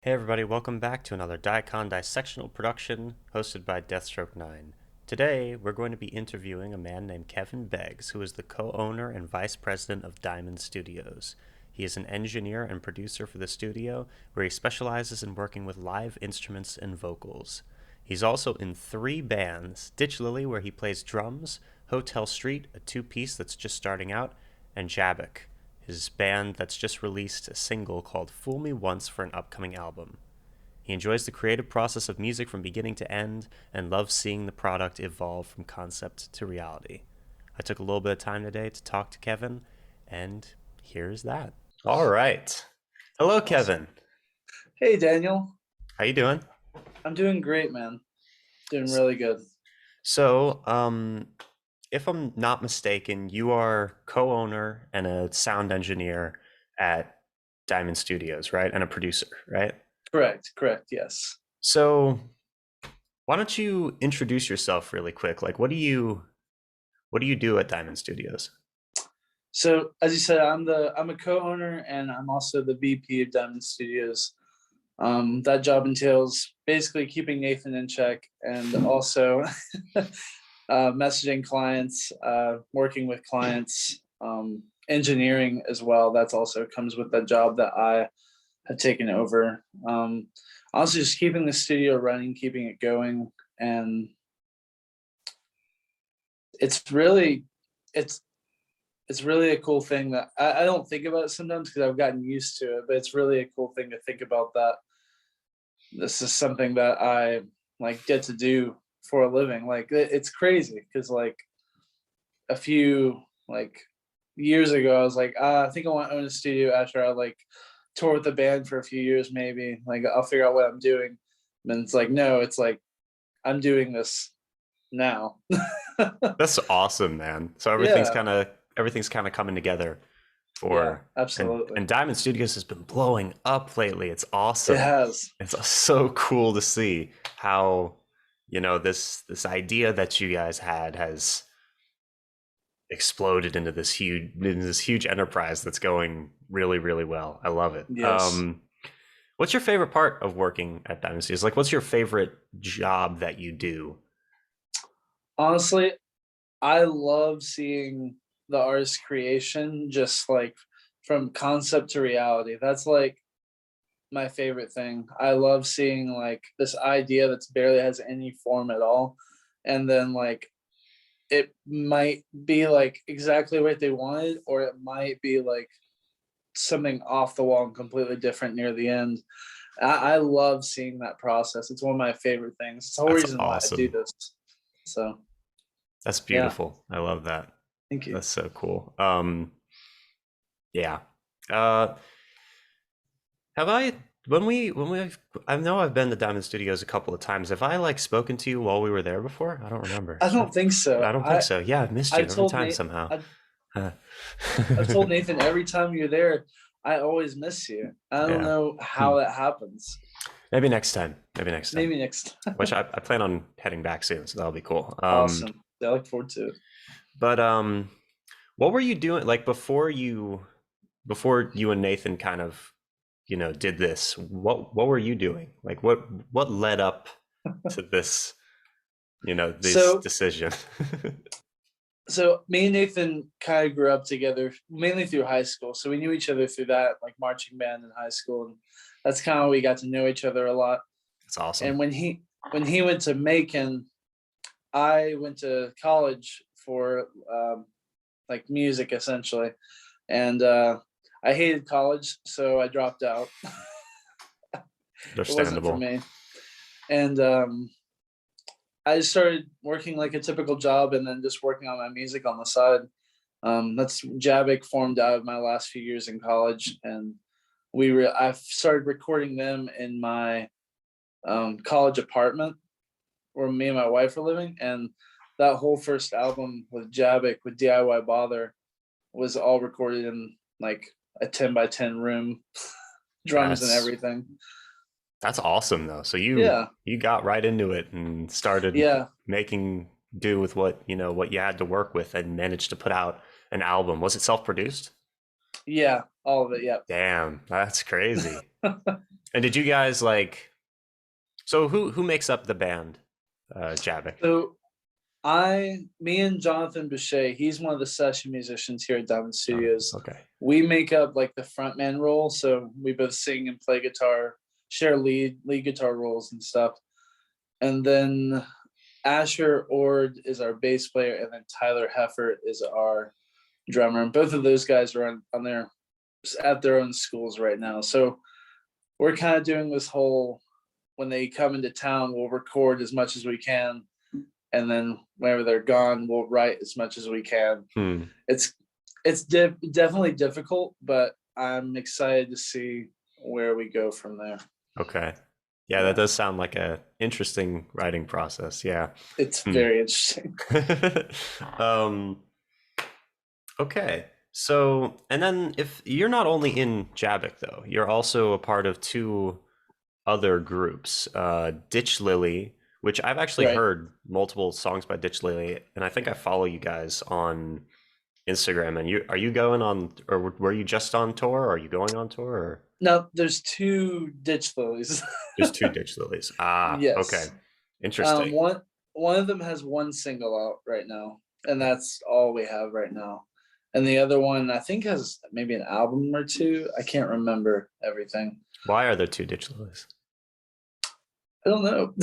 Hey everybody, welcome back to another Daikon Dissectional production hosted by Deathstroke9. Today, we're going to be interviewing a man named Kevin Beggs, who is the co-owner and vice president of Diamond Studios. He is an engineer and producer for the studio, where he specializes in working with live instruments and vocals. He's also in 3 bands, Ditch Lily, where he plays drums, Hotel Street, a 2-piece that's just starting out, and Jabbok, his band that's just released a single called Fool Me Once for an upcoming album. He enjoys the creative process of music from beginning to end and loves seeing the product evolve from concept to reality. I took a little bit of time today to talk to Kevin, and here's that. All right. Hello, Kevin. Hey, Daniel. How you doing? I'm doing great, man. Doing really good. So, if I'm not mistaken, you are co-owner and a sound engineer at Diamond Studios, right? And a producer, right? Correct, yes. So, why don't you introduce yourself really quick? Like, what do you do at Diamond Studios? So, as you said, I'm a co-owner and I'm also the VP of Diamond Studios. That job entails basically keeping Nathan in check and also messaging clients, working with clients, engineering as well. That's also comes with that job that I have taken over. Also, just keeping the studio running, keeping it going, and it's really it's it's really a cool thing that I don't think about it sometimes because I've gotten used to it, but it's really a cool thing to think about that this is something that I like get to do for a living. Like it's crazy because like a few like years ago, I was like, I think I want to own a studio after I like tour with the band for a few years, maybe. Like I'll figure out what I'm doing. And it's like, no, it's like I'm doing this now. That's awesome, man. So Yeah, everything's kind of coming together yeah, for absolutely. and Diamond Studios has been blowing up lately. It's It awesome. has. It's so cool to see how, this idea that you guys had has exploded into this huge enterprise that's going really, really well. I love it. Yes. What's your favorite part of working at Diamond Studios? Like, what's your favorite job that you do? Honestly, I love seeing the artist's creation just like from concept to reality. That's like my favorite thing. I love seeing like this idea that's barely has any form at all. And then like it might be like exactly what they wanted, or it might be like something off the wall and completely different near the end. I love seeing that process. It's one of my favorite things. It's the whole That's reason why I do awesome. this. So That's yeah, beautiful. I love that. thank you. That's so cool. Yeah. Uh, have I when we I know I've been to Diamond Studios a couple of times. Have I like spoken to you while we were there before? I don't remember. I don't think so. I don't think so. Yeah, I've missed you I've every told time Nate somehow. I, Huh. I've told Nathan every time you're there, I always miss you. I don't Yeah. know Hmm. how that happens. Maybe next time. Maybe next time. Maybe next time. Which I plan on heading back soon, so that'll be cool. Awesome. I look forward to it. But what were you doing like before you and Nathan kind of, did this? What were you doing? Like what led up to this So decision? so me and Nathan kind of grew up together mainly through high school. So we knew each other through that, like marching band in high school. And that's kind of we got to know each other a lot. That's awesome. And when he went to Macon, I went to college for like music essentially. And I hated college, so I dropped out. It wasn't for Understandable. me. And I just started working like a typical job and then just working on my music on the side. That's Jabbok formed out of my last few years in college, and I started recording them in my college apartment where me and my wife were living, and that whole first album with Jabbok with DIY Bother was all recorded in like a 10 by 10 room, drums and That's everything. that's awesome though. So you Yeah, you got right into it and started yeah, making do with what you had to work with and managed to put out an album. Was it self-produced? yeah, all of it. Yeah. Damn, that's crazy. And did you guys like? So who makes up the band, Jabbok? So me and Jonathan Boucher, he's one of the session musicians here at Diamond Jonathan. Studios. Okay. We make up like the frontman role, so we both sing and play guitar, share lead guitar roles and stuff. And then Asher Ord is our bass player, and then Tyler Heffert is our drummer. And both of those guys are on their at their own schools right now. So we're kind of doing this whole, when they come into town, we'll record as much as we can, and then whenever they're gone, we'll write as much as we can. Hmm. It's definitely difficult, but I'm excited to see where we go from there. Okay. Yeah, that does sound like a interesting writing process. Yeah. It's very interesting. um, okay. So, and then if you're not only in Jabbok though, you're also a part of two other groups, Ditch Lily, which I've actually Right. heard multiple songs by Ditch Lily, and I think I follow you guys on Instagram. And are you going on, or were you just on tour? Or are you going on tour? Or Now there's two Ditch Lilies. just two Ditch Lilies? Ah, okay, Yes. interesting. One of them has one single out right now, and that's all we have right now. And the other one I think has maybe an album or two. I can't remember everything. Why are there two Ditch Lilies? I don't know.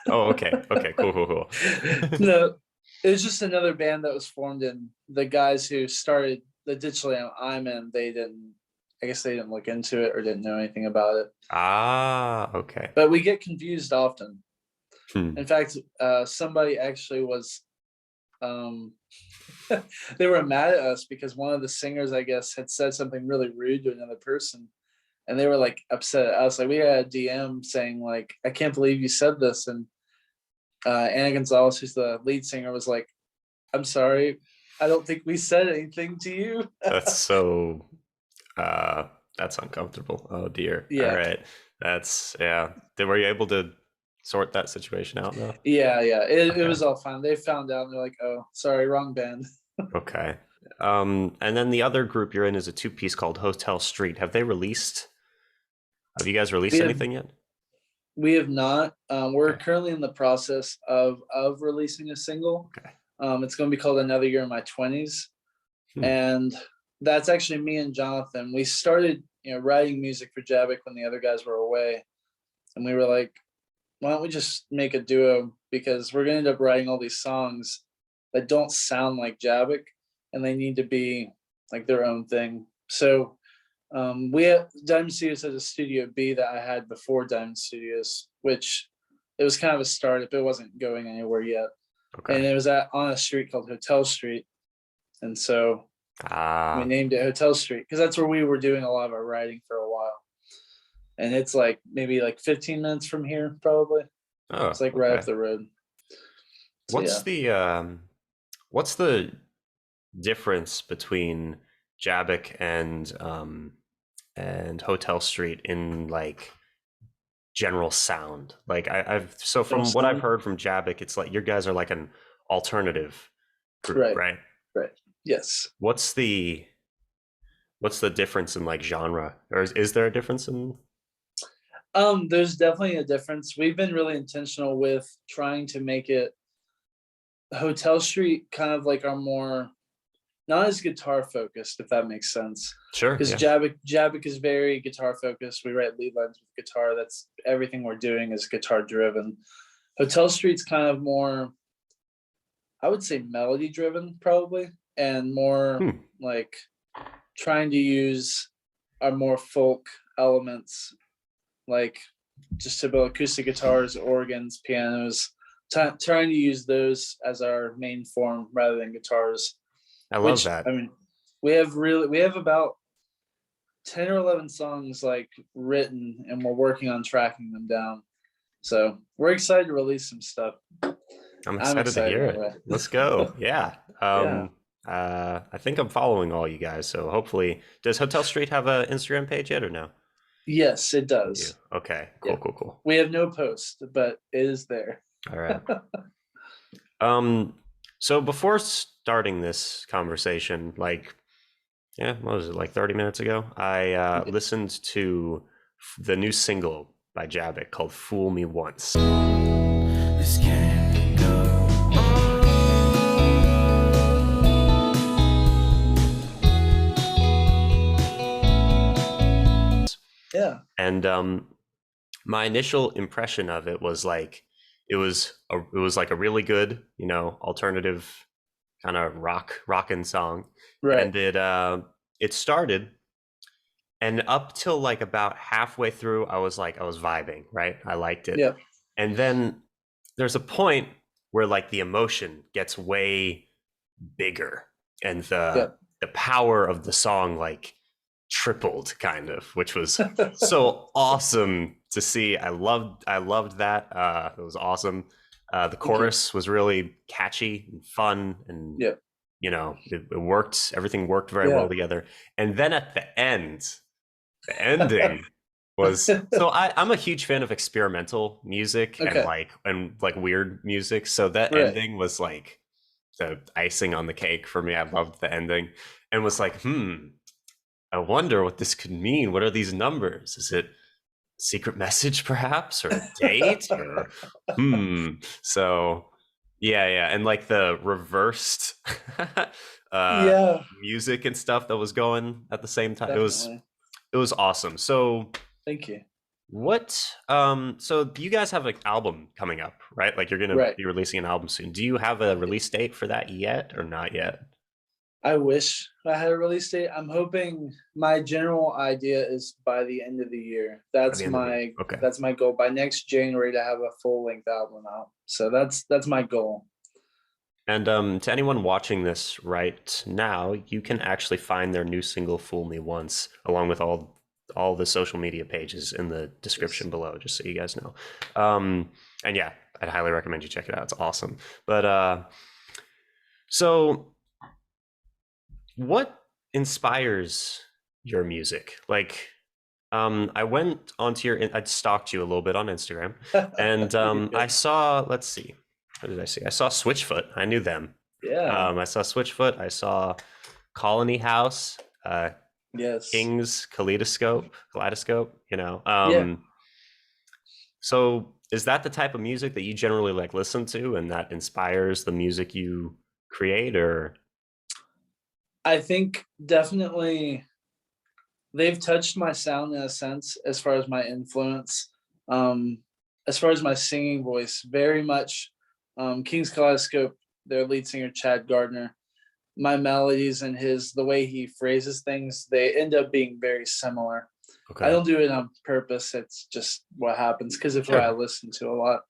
Oh, okay. Okay, cool. No, it was just another band that was formed, and the guys who started the Ditch Lily I'm in, I guess they didn't look into it or didn't know anything about it. Ah, okay. But we get confused often. Hmm. In fact, somebody actually was they were mad at us because one of the singers, I guess, had said something really rude to another person, and they were like upset at us. Like, we had a DM saying like, I can't believe you said this. And Anna Gonzalez, who's the lead singer, was like, I'm sorry, I don't think we said anything to you. That's so that's uncomfortable. Oh dear. All Yeah. right. That's yeah. Were you able to sort that situation out though? Yeah. It Okay. was all fine. They found out and they're like, oh, sorry, wrong band. Okay. And then the other group you're in is a two-piece called Hotel Street. Have you guys We released have anything yet? we have not. We're Okay. currently in the process of releasing a single. Okay. It's going to be called Another Year in My 20s. Hmm. And that's actually me and Jonathan. We started, writing music for Jabbok when the other guys were away, and we were like, why don't we just make a duo, because we're gonna end up writing all these songs that don't sound like Jabbok, and they need to be like their own thing. So we have Diamond Studios as a Studio B that I had before Diamond Studios, which it was kind of a startup. It wasn't going anywhere yet, Okay. and it was on a street called Hotel Street, and so we Ah. named it Hotel Street because that's where we were doing a lot of our writing for a while. And it's like maybe like 15 minutes from here, probably. Oh, It's like right okay. up the road. So What's yeah. the difference between Jabbok and Hotel Street in like general sound? Like I've so from what I've heard from Jabbok, it's like your guys are like an alternative group, Right. right? Yes. What's the difference in like genre, or is there a difference in? There's definitely a difference. We've been really intentional with trying to make it Hotel Street kind of like our more, not as guitar focused, if that makes sense. Sure. Because Yeah. Jabbok is very guitar focused. We write lead lines with guitar. That's everything we're doing is guitar driven. Hotel Street's kind of more, I would say, melody driven probably, and more like trying to use our more folk elements, like just about acoustic guitars, organs, pianos, trying to use those as our main form rather than guitars. I love that. I mean, we have about 10 or 11 songs like written, and we're working on tracking them down. So we're excited to release some stuff. I'm excited to hear anyway. it. Let's go. Yeah. Yeah. I think I'm following all you guys, so hopefully, does Hotel Street have an Instagram page yet or no? Yes, it does. Okay. Yeah. Cool. We have no post, but it is there. All right. So before starting this conversation, like, what was it, like 30 minutes ago, I listened to the new single by Jabbok called "Fool Me Once." This can't go Yeah. And my initial impression of it was like it was like a really good, alternative kind of rockin' song. Right. And it started, and up till like about halfway through, I was vibing, right? I liked it. Yeah. And then there's a point where like the emotion gets way bigger, and Yeah. the power of the song like tripled, kind of, which was so awesome to see. I loved that. It was awesome. The Thank you. chorus was really catchy and fun, and Yeah. it worked. Everything worked very well Yeah. together. And then at the ending was, so I'm a huge fan of experimental music and Okay. like weird music. So that Right. ending was like the icing on the cake for me. I loved the ending, and was like, I wonder what this could mean. What are these numbers? Is it a secret message, perhaps, or a date, or So, yeah, and like the reversed uh, Yeah. music and stuff that was going at the same time. Definitely. It was awesome. So, Thank you. so you guys have an album coming up, right? Like, you're gonna Right. be releasing an album soon. Do you have a release date for that yet, or not yet? I wish I had a release date. I'm hoping, my general idea is by the end of the year. By the end of the year. Okay. That's my goal, by next January, to have a full length album out. So that's my goal. And to anyone watching this right now, you can actually find their new single "Fool Me Once" along with all the social media pages in the description below, just so you guys know. And yeah, I'd highly recommend you check it out. It's awesome. But so what inspires your music? Like, I went onto I'd stalked you a little bit on Instagram, and I saw, let's see, what did I see? I saw Switchfoot. I knew them. Yeah. I saw Switchfoot. I saw Colony House, Yes. King's Kaleidoscope. Yeah. So is that the type of music that you generally like listen to, and that inspires the music you create, or? I think definitely they've touched my sound in a sense, as far as my influence. As far as my singing voice, very much King's Kaleidoscope, their lead singer Chad Gardner, my melodies and the way he phrases things, they end up being very similar. I Okay. don't do it on purpose. It's just what happens because of what I Sure. listen to a lot.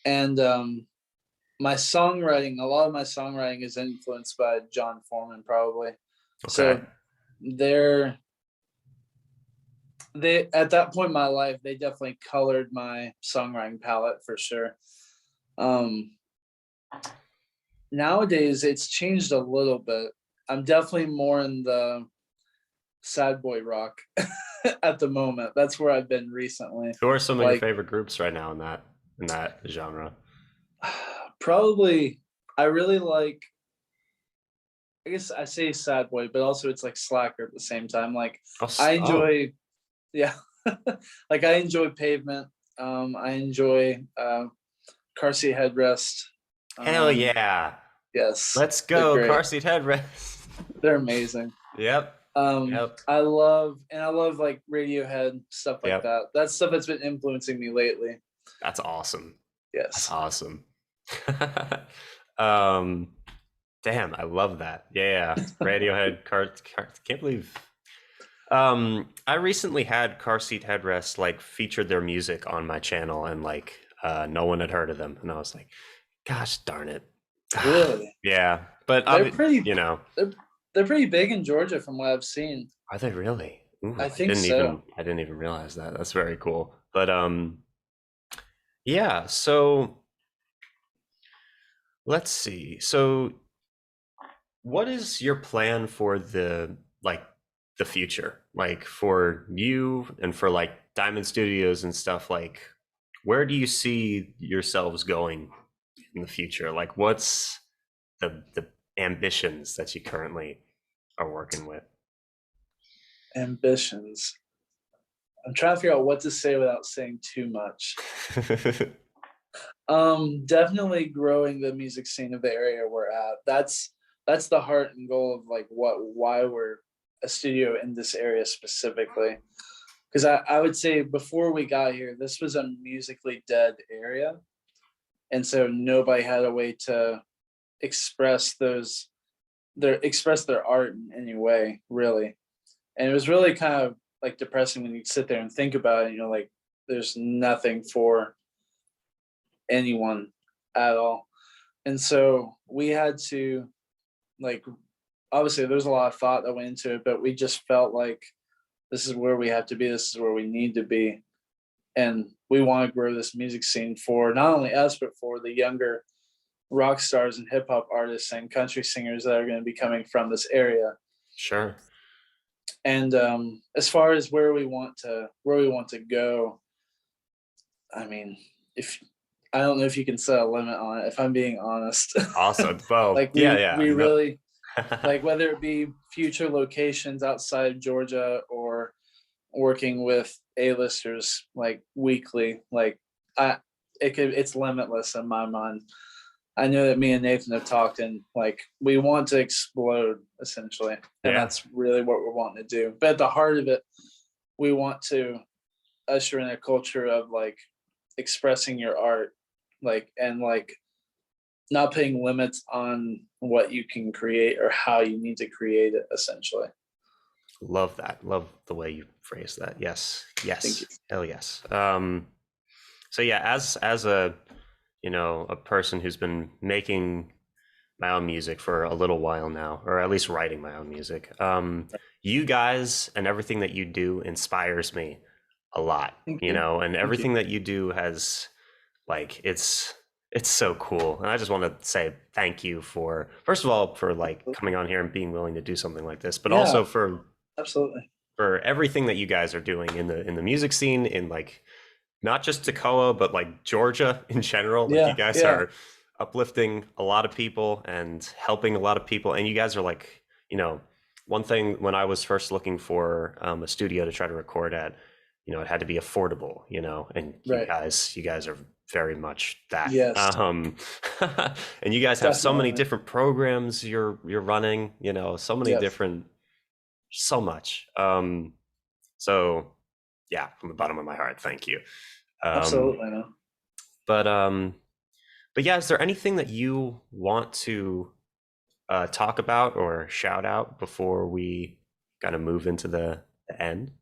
And my songwriting, a lot of my songwriting is influenced by John Foreman, probably. Okay. So they're they at that point in my life, they definitely colored my songwriting palette for sure. Um Nowadays it's changed a little bit. I'm definitely more in the sad boy rock at the moment. That's where I've been recently. Who are some of your Like, favorite groups right now in that genre? probably, I really like, I guess I say sad boy, but also it's like slacker at the same time. Like, Oh, I oh, enjoy, yeah, like I enjoy Pavement. I enjoy Car Seat Headrest. hell Um, yeah! yes, Let's they're go, great. car seat headrest. They're amazing. Yep. Yep. I love like Radiohead, stuff like Yep. that. That's stuff that's been influencing me lately. That's awesome. That's Yes. awesome. um, damn, I love that. Yeah, Radiohead. Can't believe. I recently had car seat headrest like featured their music on my channel, and like no one had heard of them, and I was like, gosh darn it. Really? Yeah, but They're pretty you know, they're, they're pretty big in Georgia from what I've seen. are they really? Ooh, I think so. I didn't even realize that. That's very cool. But yeah. So let's see. So what is your plan for the future, like for you and for like Diamond Studios and stuff? Like, where do you see yourselves going in the future? Like, what's the ambitions that you currently are working with? Ambitions. I'm trying to figure out what to say without saying too much. Definitely growing the music scene of the area we're at. That's the heart and goal of like why we're a studio in this area specifically. Because I would say before we got here, this was a musically dead area. And so nobody had a way to express their art in any way, really. And it was really kind of like depressing when you sit there and think about it, like there's nothing for anyone at all. And so we had to, like, obviously there's a lot of thought that went into it, but we just felt like this is where we have to be, this is where we need to be. And we want to grow this music scene for not only us, but for the younger rock stars and hip hop artists and country singers that are going to be coming from this area. Sure. And as far as where we want to go, I mean, if I don't know if you can set a limit on it, if I'm being honest. Awesome. Well, like we really like, whether it be future locations outside of Georgia or working with A-listers like weekly, like it's limitless in my mind. I know that me and Nathan have talked, and like we want to explode essentially, and that's really what we're wanting to do. But at the heart of it, we want to usher in a culture of like expressing your art, like, and like not putting limits on what you can create or how you need to create it essentially. Love that. Love the way you phrase that. Yes. Thank you. Hell yes. So yeah, as a a person who's been making my own music for a little while now, or at least writing my own music, you guys and everything that you do inspires me a lot. And everything that you do has, like, it's so cool. And I just want to say thank you for, first of all, for like coming on here and being willing to do something like this, but also for everything that you guys are doing in the music scene, in like not just Toccoa, but like Georgia in general. Like you guys are uplifting a lot of people and helping a lot of people. And you guys are like, one thing when I was first looking for a studio to try to record at, it had to be affordable, and you guys are very much that. Yes. And you guys have so many different programs you're running, so many different, so much. So yeah, from the bottom of my heart, thank you. Absolutely. No. But yeah, is there anything that you want to talk about or shout out before we kind of move into the end?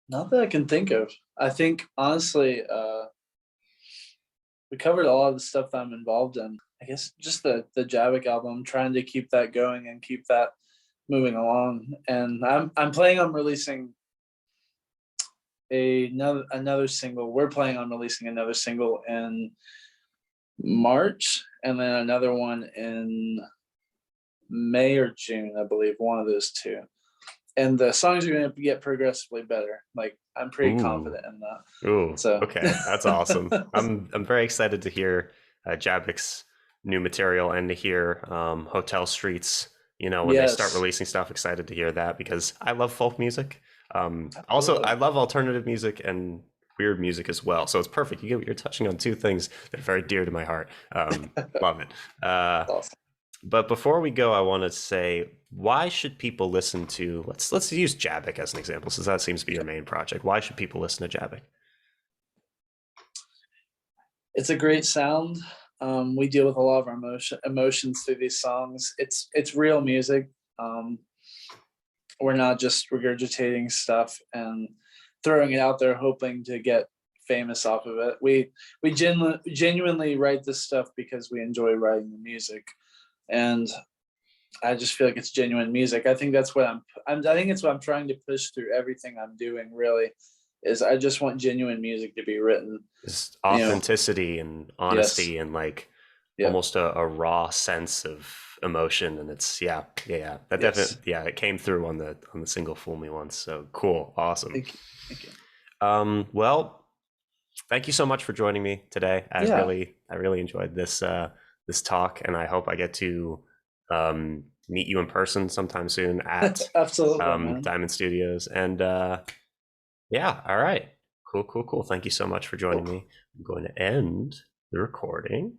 Not that I can think of. I think honestly, we covered a lot of the stuff that I'm involved in. I guess just the Jabbok album, trying to keep that going and keep that moving along. And I'm planning on releasing another single. We're planning on releasing another single in March, and then another one in May or June, I believe, one of those two. And the songs are going to get progressively better. Like, I'm pretty confident in that. Ooh, so okay, that's awesome. I'm very excited to hear Jabbok's new material and to hear Hotel Streets. When they start releasing stuff, excited to hear that, because I love folk music. Also, I love alternative music and weird music as well. So it's perfect. You're touching on two things that are very dear to my heart. Love it. Awesome. But before we go, I want to say, why should people listen to, let's use Jabbok as an example, since that seems to be your main project. Why should people listen to Jabbok? It's a great sound. We deal with a lot of our emotions through these songs. It's real music. We're not just regurgitating stuff and throwing it out there hoping to get famous off of it. We genuinely write this stuff because we enjoy writing the music, and I just feel like it's genuine music. I think that's what I think it's what I'm trying to push through everything I'm doing. Really, is I just want genuine music to be written. Just authenticity and honesty and like almost a raw sense of emotion. And it's that definitely it came through on the single "Fool Me Once." So cool, awesome. Thank you. Well, thank you so much for joining me today. I really enjoyed this talk, and I hope I get to meet you in person sometime soon at absolutely, Diamond Studios. And Yeah, all right. Cool. Thank you so much for joining me. I'm going to end the recording.